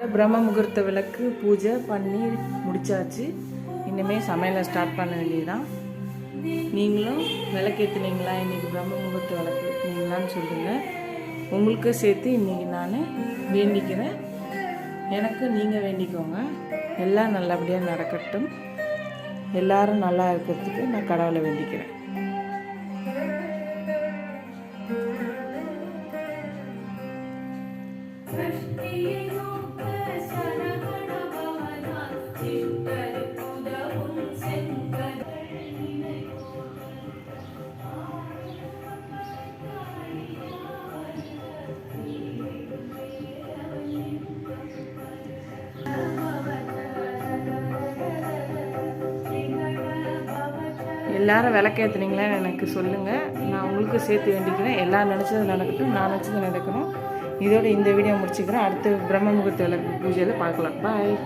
பிரம்ம முகூர்த்த விளக்கு பூஜை பண்ணி முடிச்சாச்சு. இனிமேல் சமையலை ஸ்டார்ட் பண்ண வேண்டியதுதான். நீங்களும் விளக்கேற்றுனீங்களா, இன்றைக்கி பிரம்ம முகூர்த்த விளக்கு ஏற்றுனீங்களான்னு சொல்லுங்கள். உங்களுக்கு சேர்த்து இன்றைக்கி நான் வேண்டிக்கிறேன். எனக்கு நீங்கள் வேண்டிக்கோங்க. எல்லாம் நல்லபடியாக நடக்கட்டும். எல்லாரும் நல்லா இருக்கிறதுக்கு நான் கடவுளை வேண்டிக்கிறேன். எல்லாரும் விளக்கேற்றுனீங்களான்னு எனக்கு சொல்லுங்கள். நான் உங்களுக்கு சேர்த்து வேண்டிக்கிறேன். எல்லாம் நினச்சது நடக்கட்டும், நான் நினச்சது நடக்கணும். இதோட இந்த வீடியோ முடிச்சுக்கிறேன். அடுத்த பிரம்ம முகூர்த்த விளக்கு பூஜையில் பார்க்கலாம். பாய்.